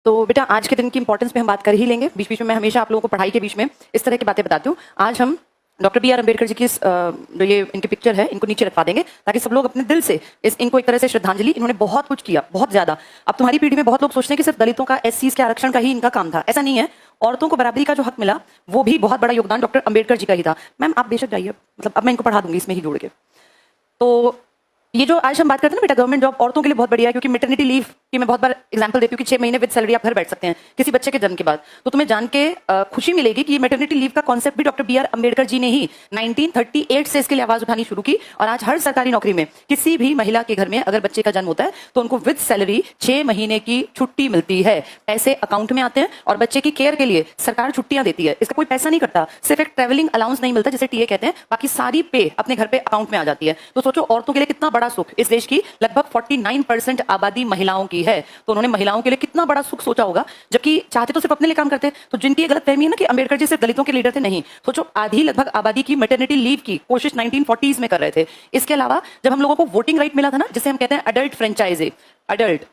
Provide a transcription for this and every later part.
तो बेटा आज के दिन की इंपॉर्टेंस पे हम बात कर ही लेंगे। बीच बीच में मैं हमेशा आप लोगों को पढ़ाई के बीच में इस तरह की बातें बताती हूँ। आज हम doctor B are Ambedkar ji की जो ये इनकी पिक्चर है इनको नीचे रखवा देंगे ताकि सब लोग अपने दिल से इनको एक तरह से श्रद्धांजलि, इन्होंने बहुत कुछ किया, बहुत ज्यादा। अब तुम्हारी पीढ़ी में बहुत लोग सोचते हैं कि सिर्फ दलितों का, एससीज के आरक्षण का ही इनका काम था। ऐसा नहीं है। औरतों को बराबरी का जो हक मिला वो भी बहुत बड़ा योगदान डॉक्टर अम्बेडकर जी का ही था। मैम आप बेशक जाइए, मतलब अब मैं इनको पढ़ा दूंगी इसमें ही जोड़ के। तो ये जो आज हम बात करते हैं ना बेटा, गवर्नमेंट जॉब औरतों के लिए बहुत बढ़िया है, क्योंकि मैटरनिटी लीव की मैं बहुत बार एग्जांपल देती हूँ कि 6 महीने विद सैलरी आप घर बैठ सकते हैं किसी बच्चे के जन्म के बाद। तो तुम्हें जान के खुशी मिलेगी कि ये मैटरनिटी लीव का कॉन्सेप्ट भी doctor B are Ambedkar ji ने ही 1938 से इसके लिए आवाज उठानी शुरू की। और आज हर सरकारी नौकरी में किसी भी महिला के घर में अगर बच्चे का जन्म होता है तो उनको विद सैलरी 6 महीने की छुट्टी मिलती है। पैसे अकाउंट में आते हैं और बच्चे की केयर के लिए सरकार छुट्टियां देती है। इसका कोई पैसा नहीं करता, सिर्फ एक ट्रेवलिंग अलाउंस नहीं मिलता जिसे टीए कहते हैं, बाकी सारी पे अपने घर पे अकाउंट में आ जाती है। तो सोचो औरतों के लिए कितना बड़ा सुख। इस देश की लगभग 49% आबादी महिलाओं की है, तो उन्होंने महिलाओं के लिए कितना बड़ा सुख सोचा होगा, जबकि चाहते तो सिर्फ अपने लिए काम करते। तो जिनकी ये गलतफहमी है ना कि अम्बेडकर जी सिर्फ दलितों के लीडर थे, नहीं। सोचो आधी लगभग आबादी की मैटरनिटी लीव की कोशिश 1940s में कर रहे थे। इसके अलावा जब हम लोगों को वोटिंग राइट मिला था ना, जिसे हम कहते हैं अडल्ट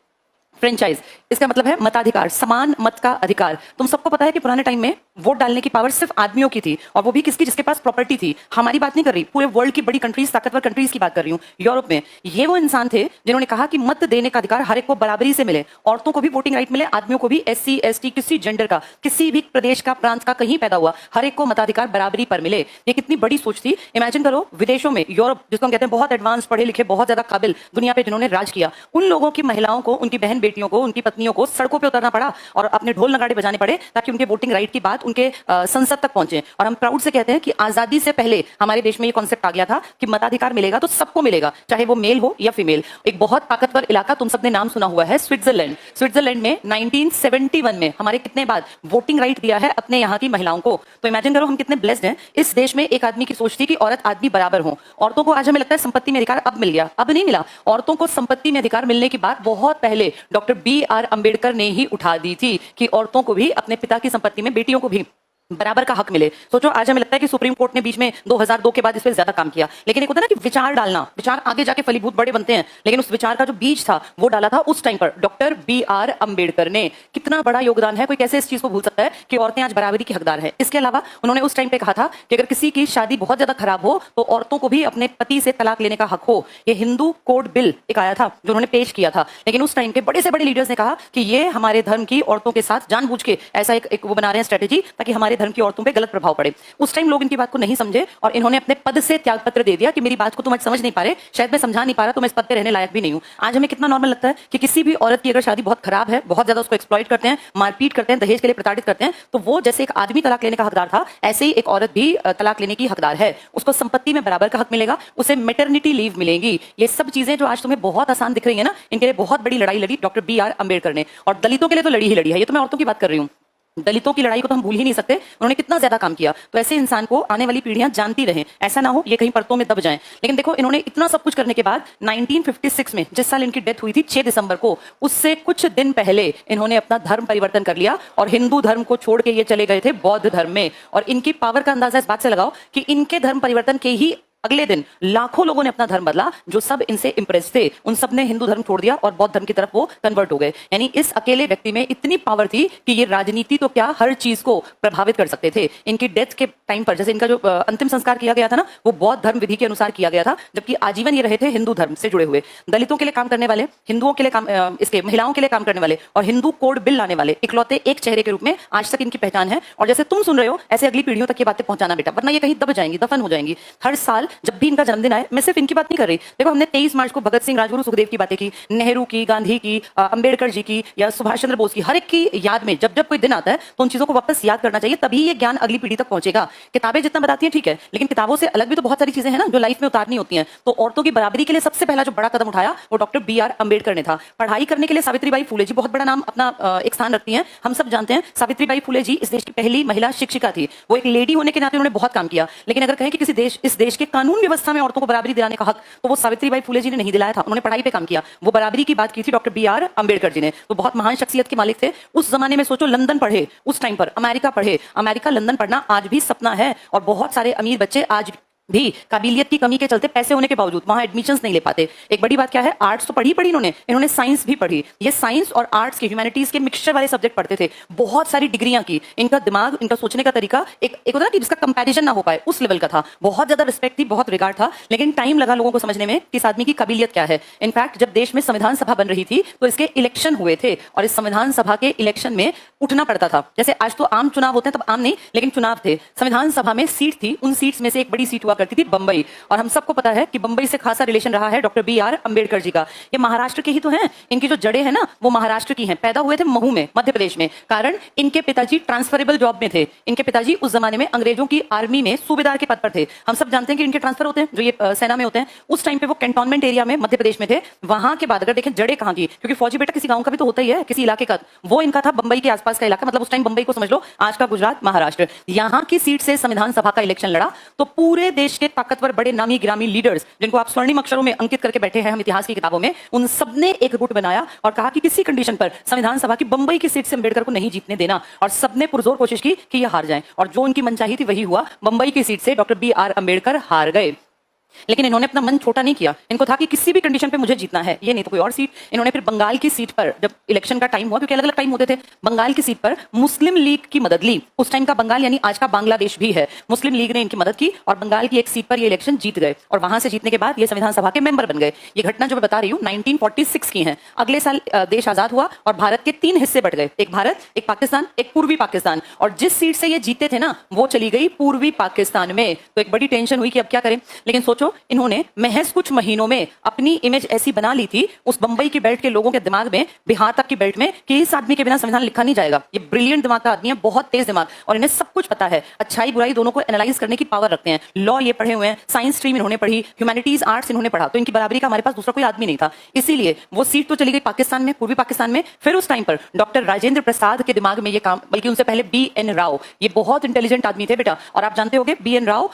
फ्रेंचाइज, इसका मतलब है मताधिकार, समान मत का अधिकार। तुम सबको पता है कि पुराने टाइम में वोट डालने की पावर सिर्फ आदमियों की थी, और वो भी किसकी? जिसके पास प्रॉपर्टी थी। हमारी बात नहीं कर रही, पूरे वर्ल्ड की बड़ी कंट्रीज, ताकतवर कंट्रीज की बात कर रही हूँ। यूरोप में ये वो इंसान थे जिन्होंने कहा कि मत देने का अधिकार हर एक को बराबरी से मिले, औरतों को भी वोटिंग राइट मिले, आदमियों को भी, SC ST किसी जेंडर का, किसी भी प्रदेश का, प्रांत का, कहीं पैदा हुआ, हर एक को मताधिकार बराबरी पर मिले। ये कितनी बड़ी सोच थी। इमेजिन करो विदेशों में, यूरोप जिसको हम कहते हैं बहुत एडवांस, पढ़े लिखे, बहुत ज्यादा काबिल, दुनिया पे जिन्होंने राज किया, उन लोगों की महिलाओं को, उनकी बहन बेटियों को, उनकी पत्नियों को सड़कों पे उतरना पड़ा और अपने ढोल नगाड़े बजाने पड़े ताकि उनके वोटिंग राइट की बात उनके संसद तक पहुंचे। और हम प्राउड से कहते हैं कि आजादी से पहले हमारे देश में ये कॉन्सेप्ट आ गया था कि मताधिकार मिलेगा तो सबको मिलेगा, चाहे वो मेल हो या फीमेल। एक बहुत ताकतवर इलाका तुम सबने नाम सुना हुआ है, स्विट्जरलैंड। स्विट्जरलैंड में 1971 में हमारे कितने बाद वोटिंग राइट दिया है अपने यहाँ की महिलाओं को। तो इमेजिन करो हम कितने ब्लेस्ड हैं। इस देश में एक आदमी की सोच थी कि औरत आदमी बराबर हो। औरतों को आज हमें लगता है संपत्ति में अधिकार अब मिल गया, अब नहीं मिला। औरतों को संपत्ति में अधिकार मिलने की बात बहुत पहले डॉक्टर बी आर अम्बेडकर ने ही उठा दी थी कि औरतों को भी अपने पिता की संपत्ति में, बेटियों को भी बराबर का हक मिले। सोचो आज हमें लगता है कि सुप्रीम कोर्ट ने बीच में 2002 के बाद इस पे ज्यादा काम किया, लेकिन एक होता है ना कि विचार डालना, विचार आगे जाके फलीभूत बड़े बनते हैं, लेकिन उस विचार का जो बीज था वो डाला था उस टाइम पर डॉक्टर बी आर अम्बेडकर ने। कितना बड़ा योगदान है। कोई कैसे इस चीज को भूल सकता है कि औरतें आज बराबरी की हकदार है। इसके अलावा उन्होंने उस टाइम पे कहा था कि अगर किसी की शादी बहुत ज्यादा खराब हो तो औरतों को भी अपने पति से तलाक लेने का हक हो। ये हिंदू कोड बिल एक आया था जो उन्होंने पेश किया था, लेकिन उस टाइम के बड़े से बड़े लीडर्स ने कहा कि ये हमारे धर्म की औरतों के साथ जानबूझ के ऐसा एक वो बना रहे हैं स्ट्रेटेजी ताकि हमारे धर्म की औरतों पर गलत प्रभाव पड़े। उस टाइम लोग इनकी बात को नहीं समझे और इन्होंने अपने पद से त्यागपत्र दे दिया कि मेरी बात को तुम आज समझ नहीं पा रहे, शायद मैं समझा नहीं पा रहा, तो मैं इस पद पे रहने लायक भी नहीं हूं। आज हमें कितना नॉर्मल लगता है कि किसी भी औरत की अगर शादी बहुत खराब है, बहुत ज्यादा उसको एक्सप्लॉइट करते हैं, मारपीट करते हैं, दहेज के लिए प्रताड़ित करते हैं, तो वो जैसे एक आदमी तलाक लेने का हकदार था, ऐसे ही एक औरत भी तलाक लेने की हकदार है। उसको संपत्ति में बराबर का हक मिलेगा, उसे मैटरनिटी लीव मिलेगी। ये सब चीजें जो आज तुम्हें बहुत आसान दिख रही है ना, इनके लिए बहुत बड़ी लड़ाई लड़ी डॉक्टर बी आर अम्बेडकर ने। और दलितों के लिए तो लड़ी ही लड़ी है। ये तो मैं औरतों की बात कर रही हूँ, दलितों की लड़ाई को तो हम भूल ही नहीं सकते। उन्होंने कितना ज्यादा काम किया। तो ऐसे इंसान को आने वाली पीढ़ियां जानती रहें, ऐसा ना हो ये कहीं परतों में दब जाएं। लेकिन देखो इन्होंने इतना सब कुछ करने के बाद 1956 में, जिस साल इनकी डेथ हुई थी 6 दिसंबर को, उससे कुछ दिन पहले इन्होंने अपना धर्म परिवर्तन कर लिया और हिंदू धर्म को छोड़ के ये चले गए थे बौद्ध धर्म में। और इनकी पावर का अंदाजा इस बात से लगाओ कि इनके धर्म परिवर्तन के ही अगले दिन लाखों लोगों ने अपना धर्म बदला जो सब इनसे इंप्रेस थे। उन सब ने हिंदू धर्म छोड़ दिया और बौद्ध धर्म की तरफ वो कन्वर्ट हो गए। यानी इस अकेले व्यक्ति में इतनी पावर थी कि ये राजनीति तो क्या, हर चीज को प्रभावित कर सकते थे। इनकी डेथ के टाइम पर, जैसे इनका जो अंतिम संस्कार किया गया था ना, वो बौद्ध धर्म विधि के अनुसार किया गया था, जबकि आजीवन ये रहे थे हिंदू धर्म से जुड़े हुए। दलितों के लिए काम करने वाले, हिंदुओं के लिए काम, इसके महिलाओं के लिए काम करने वाले और हिंदू कोड बिल लाने वाले इकलौते एक चेहरे के रूप में आज तक इनकी पहचान है। और जैसे तुम सुन रहे हो ऐसे अगली पीढ़ियों तक ये बातें पहुंचाना बेटा, वरना ये कहीं दब जाएंगी, दफन हो जाएंगी। हर साल जब भी इनका जन्मदिन, मैं सिर्फ इनकी बात नहीं कर रही। देखो हमने 23 मार्च को भगत सिंह, राजगुरु, सुखदेव की बातें की, नेहरू की, गांधी की, अंबेडकर जी की या सुभाष चंद्र बोस की। हर एक की याद में जब जब कोई दिन आता है तो उन चीजों को वापस याद करना चाहिए, तभी ये ज्ञान अगली पीढ़ी तक पहुंचेगा। किताबें जितना बताती हैं ठीक है, लेकिन किताबों से अलग भी तो बहुत सारी चीजें हैं ना जो लाइफ में उतारनी होती हैं। तो औरतों की बराबरी के लिए सबसे पहला जो बड़ा कदम उठाया वो डॉक्टर बी आर अम्बेडकर ने था। पढ़ाई करने के लिए सावित्रीबाई फुले जी बहुत बड़ा नाम अपना एक स्थान रखती हैं। हम सब जानते हैं सावित्रीबाई फुले जी इस देश की पहली महिला शिक्षिका थी। वो एक लेडी होने के नाते उन्होंने बहुत काम किया, लेकिन अगर कहें कि किसी देश, इस देश के कानून व्यवस्था में औरतों को बराबरी दिलाने का हक, तो वो सावित्रीबाई फुले जी ने नहीं दिलाया था। उन्होंने पढ़ाई पे काम किया, वो बराबरी की बात की थी doctor B are Ambedkar ji ने। तो बहुत महान शख्सियत के मालिक थे उस जमाने में। सोचो लंदन पढ़े उस टाइम पर, अमेरिका पढ़े, अमेरिका लंदन पढ़ना आज भी सपना है। और बहुत सारे अमीर बच्चे आज भी काबिलियत की कमी के चलते पैसे होने के बावजूद वहां एडमिशंस नहीं ले पाते। एक बड़ी बात क्या है, आर्ट्स तो पढ़ी इन्होंने साइंस भी पढ़ी। ये साइंस और आर्ट्स के, ह्यूमैनिटीज के मिक्सचर वाले सब्जेक्ट पढ़ते थे, बहुत सारी डिग्रियां की। इनका दिमाग, इनका सोचने का तरीका एक होता है कि जिसका कंपैरिजन ना हो पाए, उस लेवल का था। बहुत ज्यादा रिस्पेक्ट थी, बहुत रिगार्ड था, लेकिन टाइम लगा लोगों को समझने में कि इस आदमी की काबिलियत क्या है। इनफैक्ट जब देश में संविधान सभा बन रही थी तो इसके इलेक्शन हुए थे और इस संविधान सभा के इलेक्शन में उठना पड़ता था। जैसे आज तो आम चुनाव होते हैं, तब आम नहीं, लेकिन चुनाव थे। संविधान सभा में सीट थी, उन सीट्स में से एक बड़ी सीट हुआ करती थी बंबई, और हम सबको पता है कि बंबई से खासा रिलेशन रहा है डॉक्टर BR अम्बेडकर जी का। ये महाराष्ट्र के ही तो हैं, इनकी जो जड़ें हैं ना वो महाराष्ट्र की हैं। पैदा हुए थे महू में, मध्य प्रदेश में, कारण इनके पिताजी ट्रांसफरेबल जॉब में थे। इनके पिताजी उस जमाने में अंग्रेजों की आर्मी में सूबेदार के पद पर थे। हम सब जानते हैं कि इनके ट्रांसफर होते हैं, जो ये सेना में होते हैं। उस टाइम पे वो कैंटोनमेंट एरिया में मध्य प्रदेश में थे। वहां के बाद अगर देखें जड़ें कहां की, क्योंकि फौजी बेटा किसी गांव का भी तो होता ही है, किसी इलाके का, वो इनका था बंबई के आसपास का इलाका। मतलब उस टाइम बंबई को समझ लो आज का गुजरात, महाराष्ट्र। यहां की सीट से संविधान सभा का इलेक्शन लड़ा तो पूरे देश के ताकतवर बड़े नामी गिरामी लीडर्स, जिनको आप स्वर्णिम अक्षरों में अंकित करके बैठे हैं हम इतिहास की किताबों में, उन सबने एक गुट बनाया और कहा कि किसी कंडीशन पर संविधान सभा की बंबई की सीट से अम्बेडकर को नहीं जीतने देना। और सबने पुरजोर कोशिश की कि ये हार जाएं, और जो उनकी मनचाही थी वही हुआ। बंबई की सीट से डॉक्टर BR अम्बेडकर हार गए। लेकिन इन्होंने अपना मन छोटा नहीं किया। इनको था कि किसी भी कंडीशन पे मुझे जीतना है, ये नहीं तो कोई और सीट। इन्होंने फिर बंगाल की सीट पर, जब इलेक्शन का टाइम हुआ, क्योंकि अलग अलग टाइम होते थे, बंगाल की सीट पर मुस्लिम लीग की मदद ली। उस टाइम का बंगाल यानी आज का बांग्लादेश भी है। मुस्लिम लीग ने इनकी मदद की और बंगाल की एक सीट पर ये इलेक्शन जीत गए, और वहां से जीतने के बाद ये संविधान सभा के मेंबर बन गए। ये घटना जो मैं बता रही हूँ 1946 की है। अगले साल देश आजाद हुआ और भारत के 3 हिस्से बढ़ गए, एक भारत, एक पाकिस्तान, एक पूर्वी पाकिस्तान। और जिस सीट से ये जीते थे ना, वो चली गई पूर्वी पाकिस्तान में। तो एक बड़ी टेंशन हुई कि अब क्या करें। लेकिन सोचो, इन्होंने महज कुछ महीनों में अपनी इमेज ऐसी बना ली थी उस बंबई की बेल्ट के लोगों के दिमाग में, बिहार तक की बेल्ट में, कि इस आदमी के बिना संविधान लिखा नहीं जाएगा। ये ब्रिलियंट दिमाग का आदमी है, बहुत तेज दिमाग, और इन्हें सब कुछ पता है। अच्छाई बुराई दोनों को एनालाइज करने की पावर रखते हैं। लॉ ये पढ़े हुए हैं, साइंस स्ट्रीम इन्होंने पढ़ी, ह्यूमैनिटीज आर्ट्स इन्होंने पढ़ा, तो इनकी बराबरी का हमारे पास दूसरा कोई आदमी नहीं था। इसीलिए वो सीट तो चली गई पाकिस्तान में, पूर्वी पाकिस्तान में। फिर उस टाइम पर डॉक्टर राजेंद्र प्रसाद के दिमाग में ये काम, बल्कि उनसे पहले BN राव, ये बहुत इंटेलिजेंट आदमी थे बेटा। और आप जानते होंगे BN Rao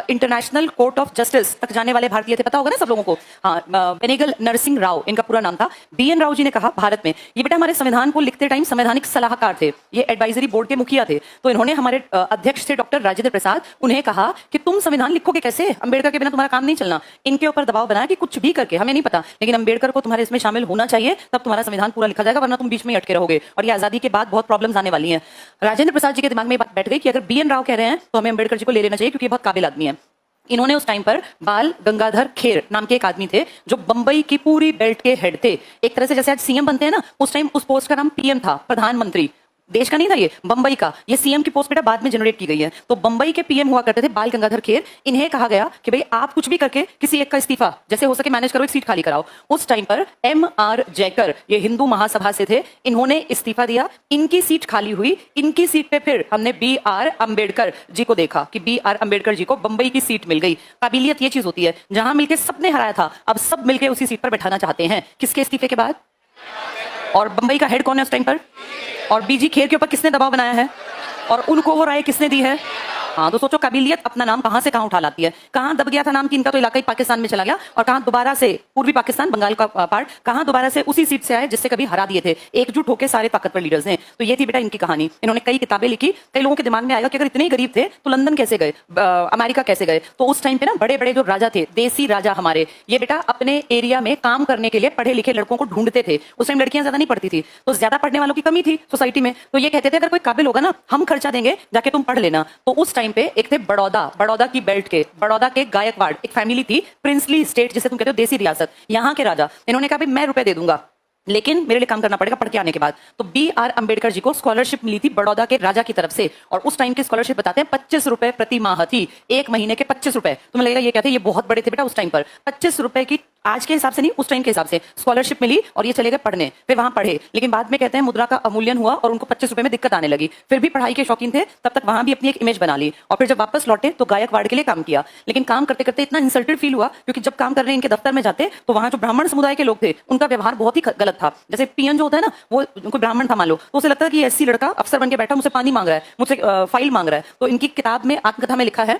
international court of justice तक जाने वाले भारतीय थे, पता होगा ना सब लोगों को। हाँ, बेनेगल नरसिंह राव इनका पूरा नाम था। BN राव जी ने कहा भारत में, ये बेटा हमारे संविधान को लिखते टाइम संवैधानिक सलाहकार थे, ये एडवाइजरी बोर्ड के मुखिया थे। तो इन्होंने हमारे अध्यक्ष थे डॉक्टर राजेंद्र प्रसाद, उन्हें कहा कि तुम संविधान लिखोगे कैसे, अम्बेडकर के बिना तुम्हारा काम नहीं चलना। इनके ऊपर दबाव बनाया कि कुछ भी करके, हमें नहीं पता, लेकिन अम्बेडकर को तुम्हारे इसमें शामिल होना चाहिए, तब तुम्हारा संविधान पूरा लिखा जाएगा, वरना तुम बीच में ही अटके रहोगे। और ये आजादी के बाद बहुत प्रॉब्लम्स आने वाली हैं। राजेंद्र प्रसाद जी के दिमाग में बात बैठ गई कि अगर BN राव कह रहे हैं तो हमें अम्बेडकर जी को ले लेना चाहिए, क्योंकि बहुत काबिल आदमी है। इन्होंने उस टाइम पर बाल गंगाधर खेर नाम के एक आदमी थे, जो बंबई की पूरी बेल्ट के हेड थे। एक तरह से जैसे आज CM बनते हैं ना, उस टाइम उस पोस्ट का नाम PM था, प्रधानमंत्री। देश का नहीं था ये, बंबई का। ये CM की पोस्ट बेटा बाद में जनरेट की गई है। तो बंबई के PM हुआ करते थे बाल गंगाधर खेर। इन्हें कहा गया कि भाई आप कुछ भी करके किसी एक का इस्तीफा जैसे हो सके मैनेज करो, एक सीट खाली कराओ। उस टाइम पर MR जयकर, ये हिंदू महासभा से थे, इन्होंने इस्तीफा दिया, इनकी सीट खाली हुई। इनकी सीट पे फिर हमने BR अम्बेडकर जी को देखा कि BR अम्बेडकर जी को बंबई की सीट मिल गई। काबिलियत ये चीज होती है, जहां मिलकर सबने हराया था, अब सब मिलकर उसी सीट पर बैठाना चाहते हैं। किसके इस्तीफे के बाद? और बंबई का हेड कौन है उस टाइम पर? और BG खेर के ऊपर किसने दबाव बनाया है? और उनको वो राय किसने दी है? हाँ, तो सोचो काबिलियत अपना नाम कहां से कहां उठा लाती है। कहां दब गया था नाम कि इनका तो इलाका ही पाकिस्तान में चला गया, और कहां दोबारा से पूर्वी पाकिस्तान, बंगाल का पार्ट, कहां दोबारा से उसी सीट से आए जिससे कभी हरा दिए थे। एकजुट होकर सारे ताकतवर लीडर्स ने। तो ये थी बेटा इनकी कहानी। इन्होंने कई किताबें लिखी। कई लोगों के दिमाग में आएगा कि अगर इतने ही गरीब थे तो लंदन कैसे गए, अमेरिका कैसे गए। तो उस टाइम पे ना बड़े बड़े जो राजा थे, देसी राजा हमारे, ये बेटा अपने एरिया में काम करने के लिए पढ़े लिखे लड़कों को ढूंढते थे। उस टाइम लड़कियां ज्यादा नहीं पढ़ती थी, तो ज्यादा पढ़ने वालों की कमी थी सोसाइटी में। तो ये कहते थे अगर कोई काबिल होगा ना, हम खर्चा देंगे, जाके तुम पढ़ लेना। तो उस टाइम पे एक थे बड़ौदा की बेल्ट के, बड़ौदा के गायकवाड़ एक फैमिली थी, प्रिंसली स्टेट जिसे तुम कहते हो, देसी रियासत, यहाँ के राजा। इन्होंने कहा भाई मैं रुपए दे दूंगा, लेकिन मेरे लिए काम करना पड़ेगा पढ़ के आने के बाद। तो BR अम्बेडकर जी को स्कॉलरशिप मिली थी बड़ौदा के राजा की तरफ से, और उस टाइम की स्कॉलरशिप बताते हैं 25 रुपए प्रति माह थी। एक महीने के 25 रुपए। तुम्हें लगेगा ये कहते हैं ये बहुत बड़े थे बेटा उस टाइम पर। 25 रुपए की, आज के हिसाब से नहीं, उस टाइम के हिसाब से स्कॉलरशिप मिली, और ये चले गए पढ़ने। फिर वहां पढ़े, लेकिन बाद में कहते हैं मुद्रा का अवमूल्यन हुआ और उनको 25 रुपए में दिक्कत आने लगी। फिर भी पढ़ाई के शौकीन थे, तब तक वहां भी अपनी एक इमेज बना ली। और फिर जब वापस लौटे तो गायकवाड़ के लिए काम किया। लेकिन काम करते करते इतना इंसल्टेड फील हुआ, क्योंकि जब काम कर रहे हैं इनके दफ्तर में जाते तो वहां जो ब्राह्मण समुदाय के लोग थे उनका व्यवहार बहुत ही गलत था। जैसे PN जो होता है ना, वो कोई ब्राह्मण था मान लो, तो उसे लगता है कि ऐसी लड़का अफसर बन के बैठा मुझसे पानी मांग रहा है, मुझसे फाइल मांग रहा है। तो इनकी किताब में, आत्मकथा में लिखा है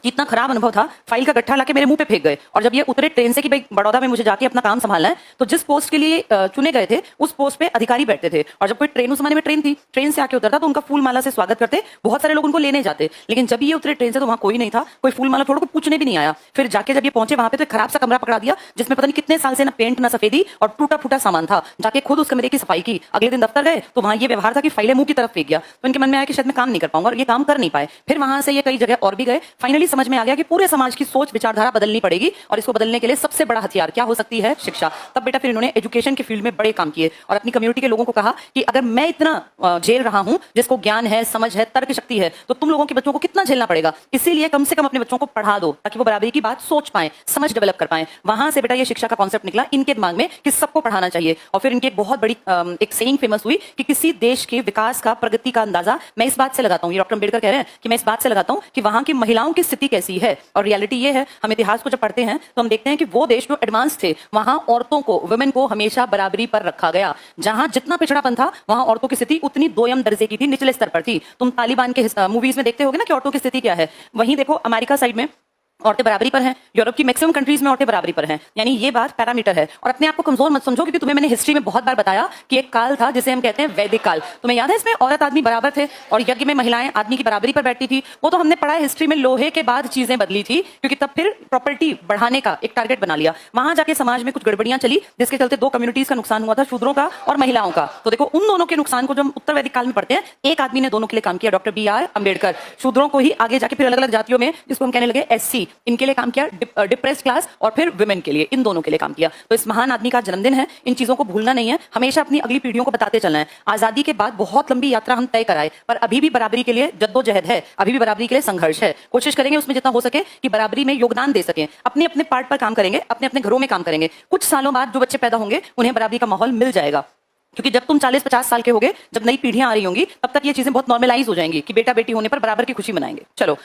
इतना खराब अनुभव था, फाइल का गट्ठा लाके मेरे मुंह पे फेंक गए। और जब ये उतरे ट्रेन से कि भाई बड़ौदा में मुझे जाके अपना काम संभालना है, तो जिस पोस्ट के लिए चुने गए थे उस पोस्ट पे अधिकारी बैठते थे। और जब कोई ट्रेन, उस जमाने में ट्रेन थी, ट्रेन से आके उतरता तो उनका फूल माला से स्वागत करते, बहुत सारे लोग उनको लेने जाते। लेकिन जब ये उतरे ट्रेन से तो वहां कोई नहीं था, कोई फूल माला छोड़ो, कोई पूछने भी नहीं आया। फिर जाके जब ये पहुंचे वहां पे तो एक खराब सा कमरा पकड़ा दिया जिसमें पता नहीं कितने साल से ना पेंट ना सफेदी और टूटा फूटा सामान था। जाके खुद उस कमरे की सफाई की। अगले दिन दफ्तर गए तो वहां ये व्यवहार था कि फाइलें मुंह की तरफ फेंक गया। तो इनके मन में आया कि शायद मैं काम नहीं कर पाऊंगा, और ये काम कर नहीं पाए। फिर वहां से ये कई जगह और भी गए। फाइनली समझ में आ गया कि पूरे समाज की सोच विचारधारा बदलनी पड़ेगी, और इसको बदलने के लिए सबसे बड़ा हथियार क्या हो सकती है? शिक्षा। तब बेटा फिर इन्होंने एजुकेशन के फील्ड में बड़े काम किए और अपनी कम्युनिटी के लोगों को कहा कि अगर मैं इतना झेल रहा हूं, जिसको ज्ञान है, समझ है, तर्क शक्ति है, तो तुम लोगों के बच्चों को कितना झेलना पड़ेगा। इसीलिए कम से कम अपने बच्चों को पढ़ा दो ताकि वो बराबरी की बात सोच पाए, समझ डेवलप कर पाए। वहां से बेटा ये शिक्षा का कॉन्सेप्ट निकला इनके दिमाग में कि सबको पढ़ाना चाहिए। और फिर इनकी एक बहुत बड़ी एक सेइंग फेमस हुई कि किसी देश के विकास का, प्रगति का अंदाजा मैं इस बात से लगाता हूं, ये डॉक्टर अम्बेडकर कह रहे हैं कि मैं इस बात से लगाता हूं कि वहां की महिलाओं की स्थिति कैसी है। और रियलिटी ये है, हम इतिहास को जब पढ़ते हैं तो हम देखते हैं कि वो देश जो एडवांस थे, वहां औरतों को, वुमेन को हमेशा बराबरी पर रखा गया। जहां जितना पिछड़ापन था वहां औरतों की स्थिति उतनी दोयम दर्जे की थी, निचले स्तर पर थी। तुम तालिबान के मूवीज में देखते होगे ना कि औरतों की स्थिति क्या है। वहीं देखो अमेरिका साइड में औरतें बराबरी पर हैं, यूरोप की मैक्सिमम कंट्रीज में औरतें बराबरी पर हैं। यानी ये बात पैरामीटर है। और अपने आप को कमजोर मत समझो, क्योंकि तुम्हें मैंने हिस्ट्री में बहुत बार बताया कि एक काल था जिसे हम कहते हैं वैदिक काल। तुम्हें याद है इसमें औरत आदमी बराबर थे और यज्ञ में महिलाएं आदमी की बराबरी पर बैठती थी। वो तो हमने पढ़ा है हिस्ट्री में, लोहे के बाद चीजें बदली थी, क्योंकि तब फिर प्रॉपर्टी बढ़ाने का एक टारगेट बना लिया। वहां जाके समाज में कुछ गड़बड़ियां चली, जिसके चलते दो कम्युनिटीज का नुकसान हुआ था, शूद्रों का और महिलाओं का। तो देखो उन दोनों के नुकसान को जब हम उत्तर वैदिक काल में पढ़ते हैं, एक आदमी ने दोनों के लिए काम किया, डॉक्टर BR अम्बेडकर। शूद्रों को ही आगे जाके फिर अलग अलग जातियों में, जिसको हम कहने लगे SC, इनके लिए काम किया, डिप्रेस्ड क्लास, और फिर वुमेन के लिए, इन दोनों के लिए काम किया। तो इस महान आदमी का जन्मदिन है, इन चीजों को भूलना नहीं है, हमेशा अपनी अगली पीढ़ियों को बताते चलना है। आजादी के बाद बहुत लंबी यात्रा हम तय कराए, पर अभी भी बराबरी के लिए जद्दोजहद है, अभी भी बराबरी के लिए संघर्ष है। कोशिश करेंगे उसमें जितना हो सके कि बराबरी में योगदान दे सकें, अपने अपने पार्ट पर काम करेंगे, अपने अपने घरों में काम करेंगे। कुछ सालों बाद जो बच्चे पैदा होंगे उन्हें बराबरी का माहौल मिल जाएगा, क्योंकि जब तुम 40-50 साल के होगे, जब नई पीढ़ियां आ रही होंगी, तब तक ये चीजें बहुत नॉर्मलाइज हो जाएंगी कि बेटा बेटी होने पर बराबर की खुशी मनाएंगे। चलो।